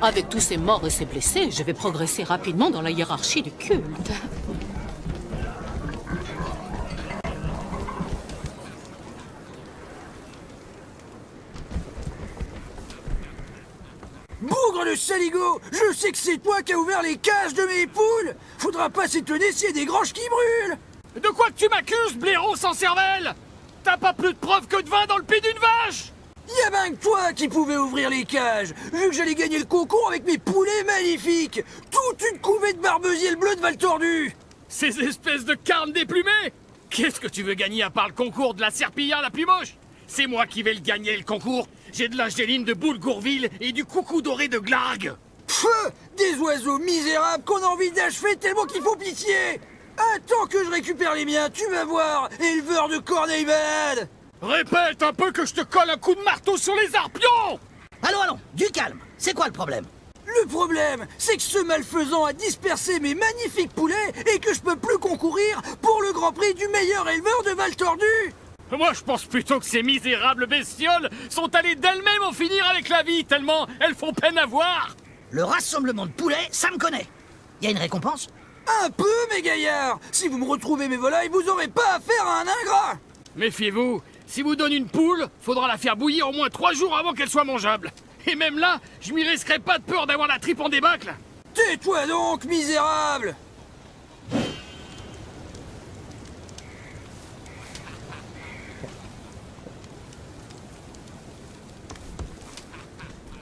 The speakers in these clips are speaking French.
Avec tous ces morts et ces blessés, je vais progresser rapidement dans la hiérarchie du culte. Bougre de saligo! Je sais que c'est toi qui as ouvert les cages de mes poules! Faudra pas s'étonner s'il y a des granges qui brûlent! De quoi que tu m'accuses, blaireau sans cervelle? T'as pas plus de preuves que de vin dans le pied d'une vache? Y'a ben que toi qui pouvais ouvrir les cages, vu que j'allais gagner le concours avec mes poulets magnifiques! Toute une couvée de barbeziel bleu de Val Tordu! Ces espèces de carnes déplumées! Qu'est-ce que tu veux gagner à part le concours de la serpillière la plus moche? C'est moi qui vais le gagner, le concours! J'ai de l'angéline de Boule-Gourville et du coucou doré de Glargue! Pfff! Des oiseaux misérables qu'on a envie d'achever tellement qu'ils font pitié! Attends que je récupère les miens, tu vas voir, éleveur de corneilles malades! Répète un peu que je te colle un coup de marteau sur les arpions! Allons, du calme. C'est quoi le problème? Le problème, c'est que ce malfaisant a dispersé mes magnifiques poulets et que je peux plus concourir pour le grand prix du meilleur éleveur de Val Tordu! Moi, je pense plutôt que ces misérables bestioles sont allées d'elles-mêmes en finir avec la vie, tellement elles font peine à voir! Le rassemblement de poulets, ça me connaît. Y a une récompense? Un peu, mes gaillards! Si vous me retrouvez mes volailles, vous aurez pas affaire à un ingrat! Méfiez-vous, si vous donnez une poule, faudra la faire bouillir au moins 3 jours avant qu'elle soit mangeable. Et même là, je m'y risquerai pas de peur d'avoir la tripe en débâcle. Tais-toi donc, misérable!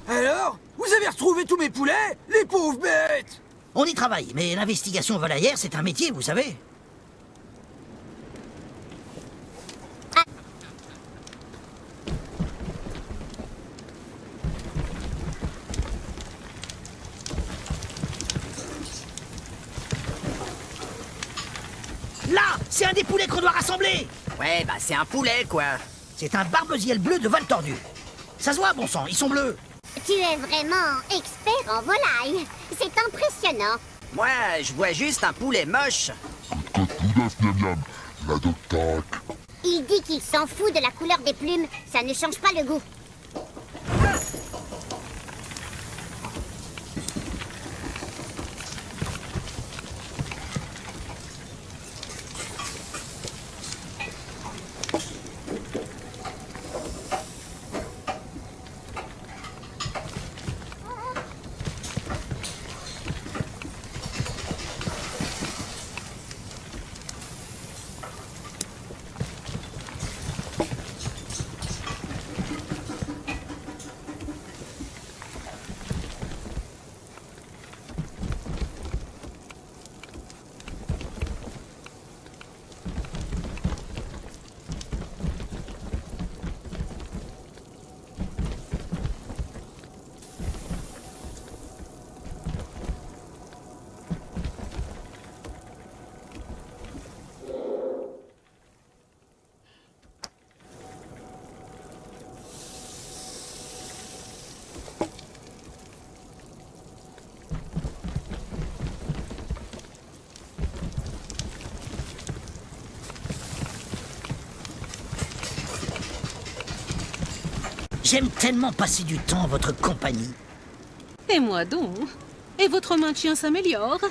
Alors? Vous avez retrouvé tous mes poulets? Les pauvres bêtes! On y travaille, mais l'investigation volaillère, c'est un métier, vous savez. Là, c'est un des poulets qu'on doit rassembler. Ouais, bah c'est un poulet, quoi. C'est un barbeziel bleu de Val Tordu. Ça se voit, bon sang, ils sont bleus. Tu es vraiment expert en volaille. C'est impressionnant. Moi, je vois juste un poulet moche. Il dit qu'il s'en fout de la couleur des plumes. Ça ne change pas le goût. J'aime tellement passer du temps en votre compagnie. Et moi donc. Et votre maintien s'améliore.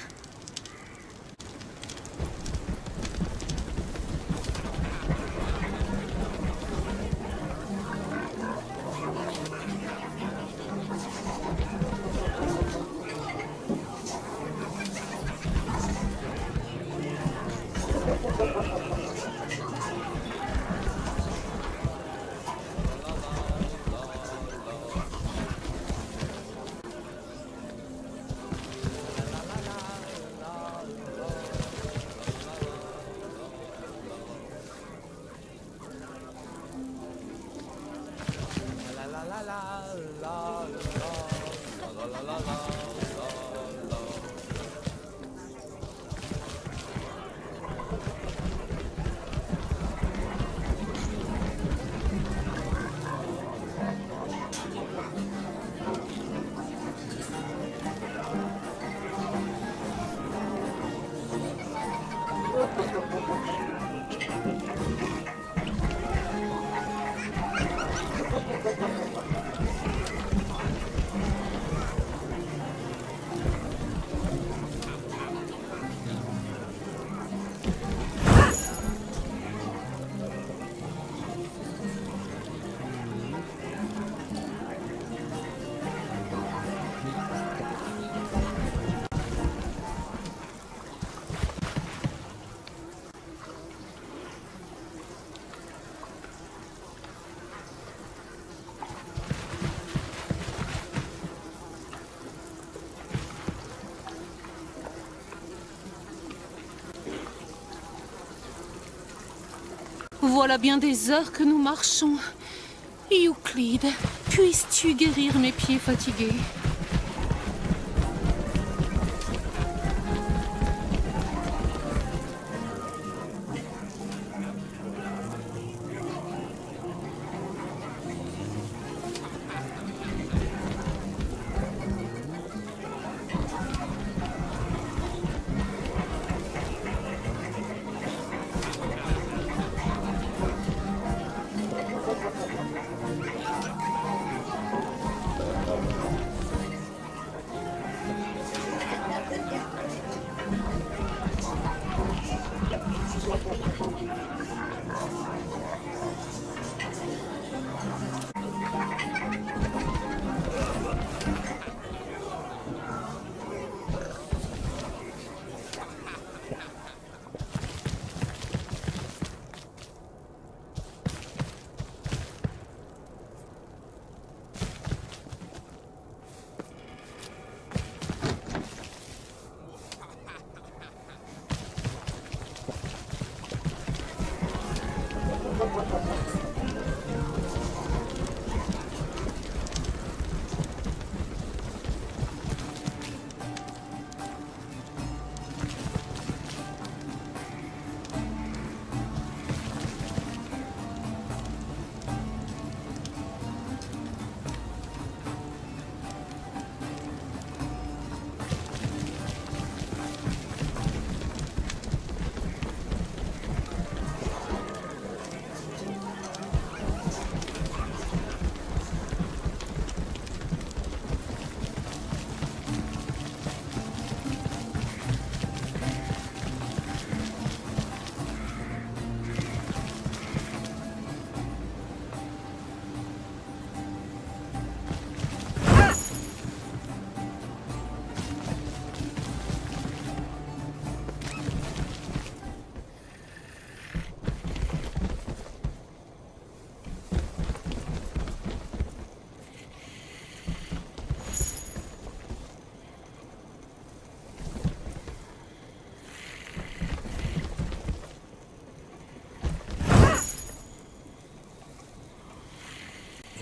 Voilà bien des heures que nous marchons. Euclide, puisses-tu guérir mes pieds fatigués?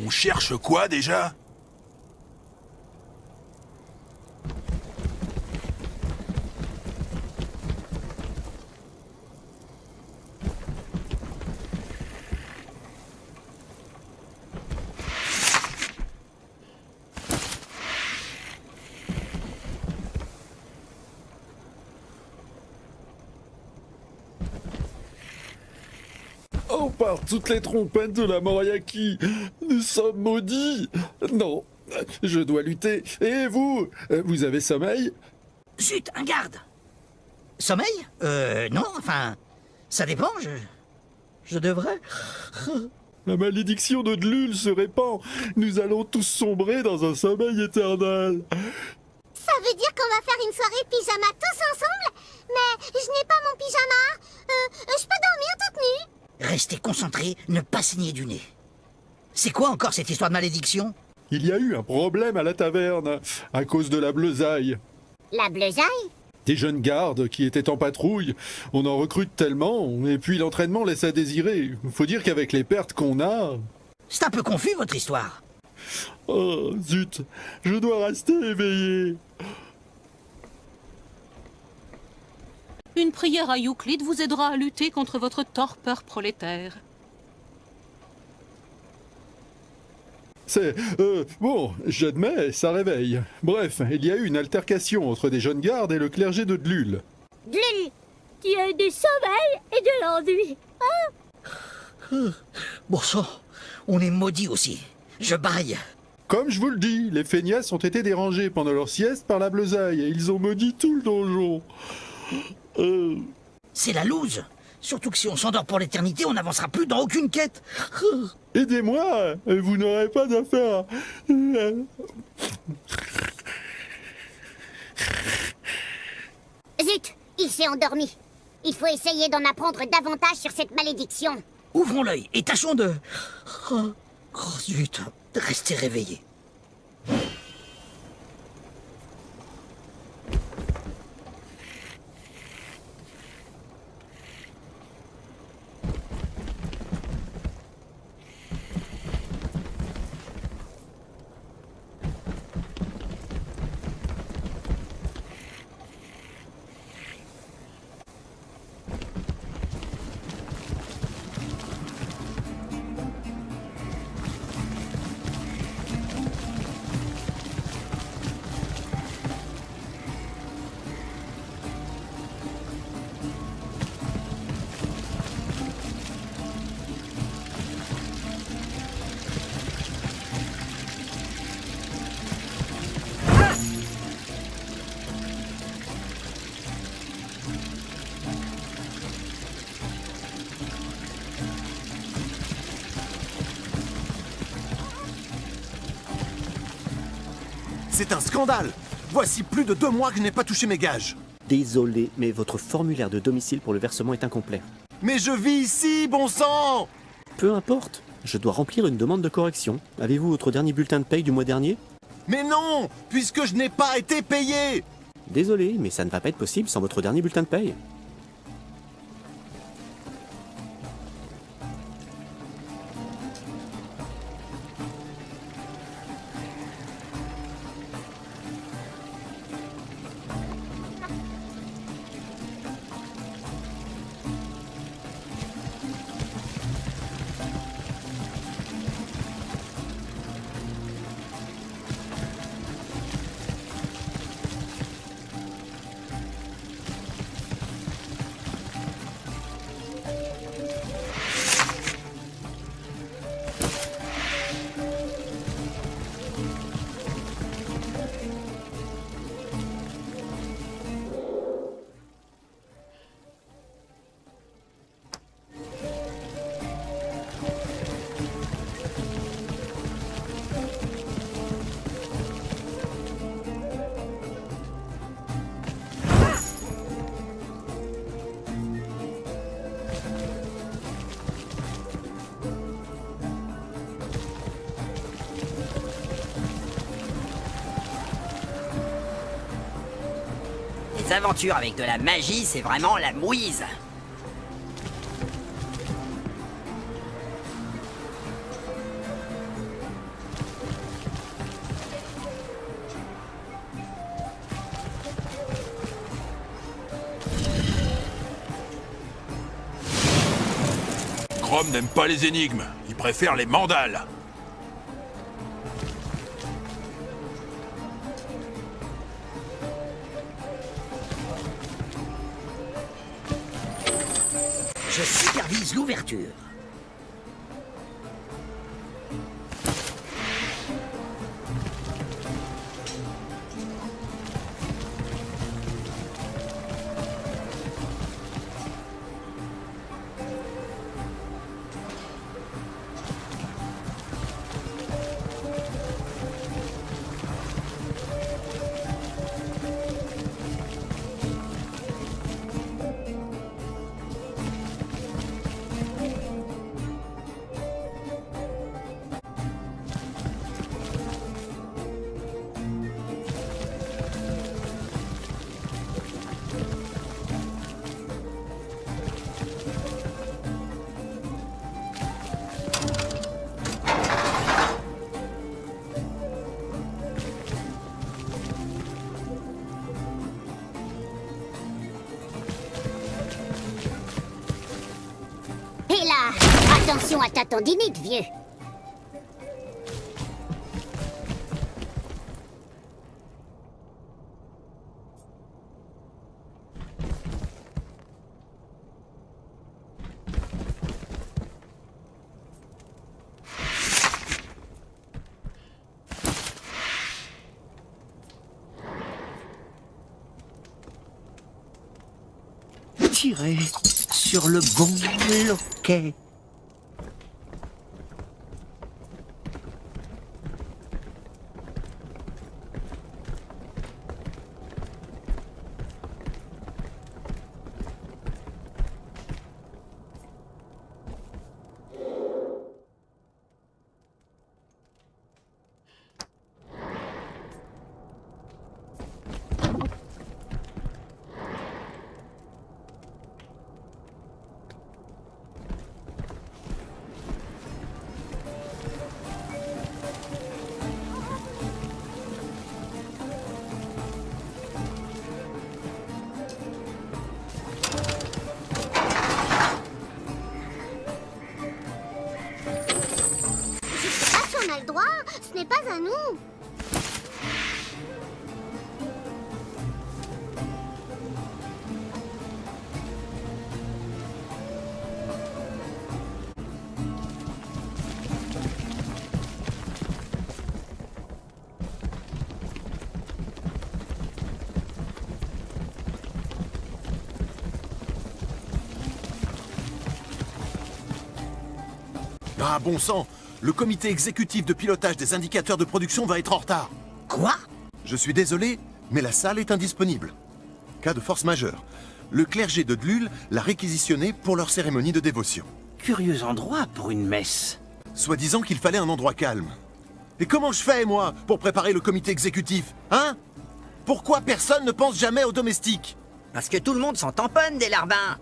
On cherche quoi déjà? Oh, par toutes les trompettes de la Moriaki, nous sommes maudits. Non, je dois lutter. Et vous, vous avez sommeil? Zut, un garde. Sommeil? Non, enfin... Ça dépend, je devrais... La malédiction de Dlul se répand. Nous allons tous sombrer dans un sommeil éternel. Ça veut dire qu'on va faire une soirée pyjama tous ensemble? Mais je n'ai pas mon pyjama. Je peux dormir toute nue? Restez concentrés, ne pas saigner du nez. C'est quoi encore cette histoire de malédiction? Il y a eu un problème à la taverne, à cause de la bleusaille. La bleusaille? Des jeunes gardes qui étaient en patrouille. On en recrute tellement, et puis l'entraînement laisse à désirer. Faut dire qu'avec les pertes qu'on a... C'est un peu confus, votre histoire. Oh, zut, je dois rester éveillé. Une prière à Euclide vous aidera à lutter contre votre torpeur prolétaire. C'est... bon, j'admets, ça réveille. Bref, il y a eu une altercation entre des jeunes gardes et le clergé de Dlul. Dlul, tu as du sommeil et de l'ennui. Bon sang, on est maudits aussi. Je baille. Comme je vous le dis, les feignasses ont été dérangés pendant leur sieste par la bleusaille et ils ont maudit tout le donjon. C'est la loose. Surtout que si on s'endort pour l'éternité, on n'avancera plus dans aucune quête. Aidez-moi, vous n'aurez pas d'affaire. Zut, il s'est endormi. Il faut essayer d'en apprendre davantage sur cette malédiction. Ouvrons l'œil et tâchons de... Oh zut, restez réveillés. C'est un scandale. Voici plus de 2 mois que je n'ai pas touché mes gages. Désolé, mais votre formulaire de domicile pour le versement est incomplet. Mais je vis ici, bon sang! Peu importe, je dois remplir une demande de correction. Avez-vous votre dernier bulletin de paye du mois dernier? Mais non, puisque je n'ai pas été payé! Désolé, mais ça ne va pas être possible sans votre dernier bulletin de paye. Les aventures avec de la magie, c'est vraiment la mouise. Chrome n'aime pas les énigmes, il préfère les mandales. Je supervise l'ouverture. Et là, attention à ta tendinite, vieux. Tirez sur le bon loquet. On a le droit, ce n'est pas à nous. Ah, bon sang! Le comité exécutif de pilotage des indicateurs de production va être en retard. Quoi? Je suis désolé, mais la salle est indisponible. Cas de force majeure. Le clergé de Dlul l'a réquisitionné pour leur cérémonie de dévotion. Curieux endroit pour une messe. Soi-disant qu'il fallait un endroit calme. Et comment je fais, moi, pour préparer le comité exécutif, hein? Pourquoi personne ne pense jamais aux domestiques? Parce que tout le monde s'en tamponne des larbins.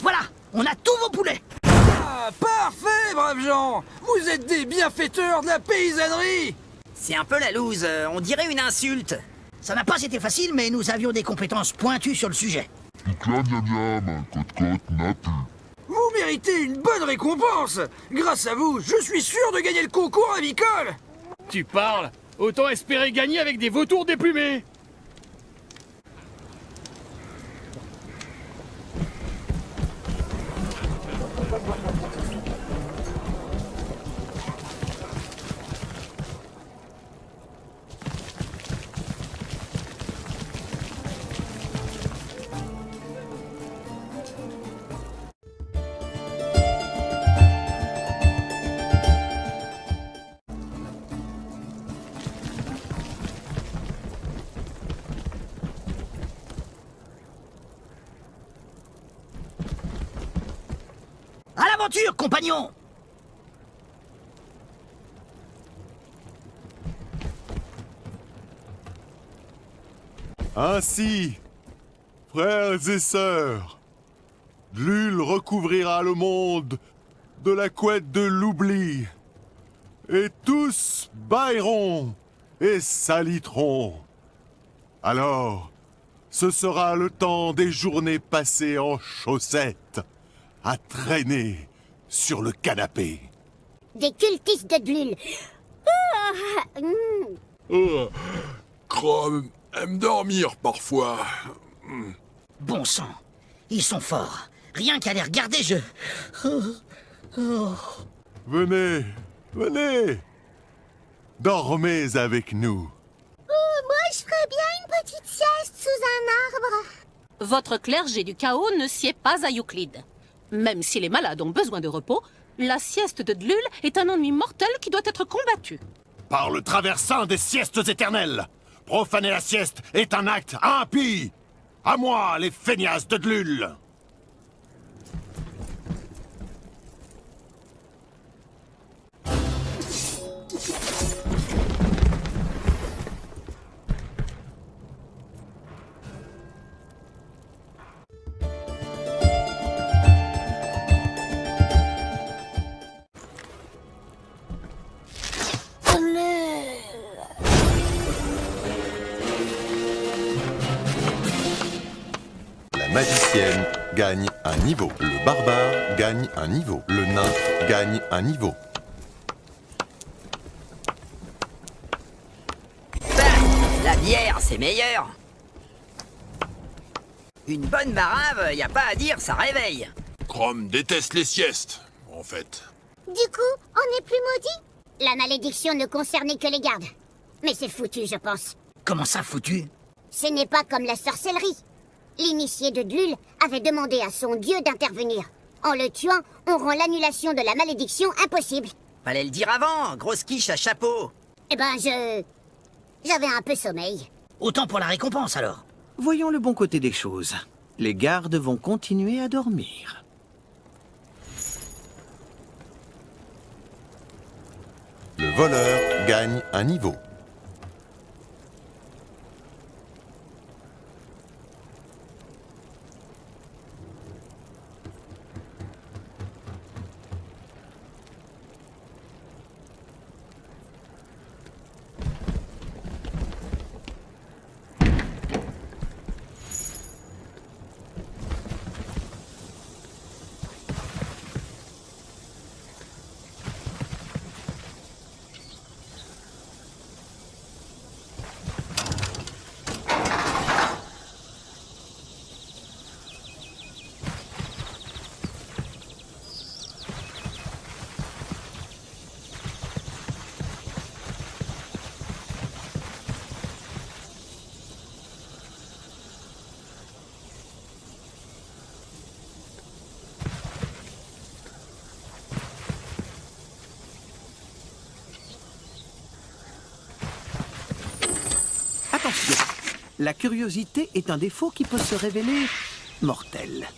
Voilà, on a tous vos poulets. Ah, parfait, braves gens! Vous êtes des bienfaiteurs de la paysannerie! C'est un peu la loose, on dirait une insulte. Ça n'a pas été facile, mais nous avions des compétences pointues sur le sujet. Vous méritez une bonne récompense! Grâce à vous, je suis sûr de gagner le concours avicole! Tu parles? Autant espérer gagner avec des vautours déplumés. À l'aventure, compagnons! Ainsi, frères et sœurs, Dlul recouvrira le monde de la couette de l'oubli, et tous bâilleront et saliteront. Alors, ce sera le temps des journées passées en chaussettes, à traîner sur le canapé. Des cultistes de Dlul. Crom aime dormir parfois. Bon sang, ils sont forts. Rien qu'à les regarder, Venez, venez, dormez avec nous. Moi, je ferais bien une petite sieste sous un arbre. Votre clergé du chaos ne sied pas à Euclide. Même si les malades ont besoin de repos, la sieste de Dlul est un ennui mortel qui doit être combattu. Par le traversin des siestes éternelles, profaner la sieste est un acte impie. À moi, les feignasses de Dlul. La magicienne gagne un niveau. Le barbare gagne un niveau. Le nain gagne un niveau. La bière, c'est meilleur. Une bonne barave, y a pas à dire, ça réveille. Crom déteste les siestes, en fait. Du coup, on n'est plus maudit? La malédiction ne concernait que les gardes. Mais c'est foutu, je pense. Comment ça, foutu? Ce n'est pas comme la sorcellerie. L'initié de Dlul avait demandé à son dieu d'intervenir. En le tuant, on rend l'annulation de la malédiction impossible. Fallait le dire avant, grosse quiche à chapeau. Eh ben, j'avais un peu sommeil. Autant pour la récompense, alors. Voyons le bon côté des choses. Les gardes vont continuer à dormir. Le voleur gagne un niveau. Attention, la curiosité est un défaut qui peut se révéler mortel.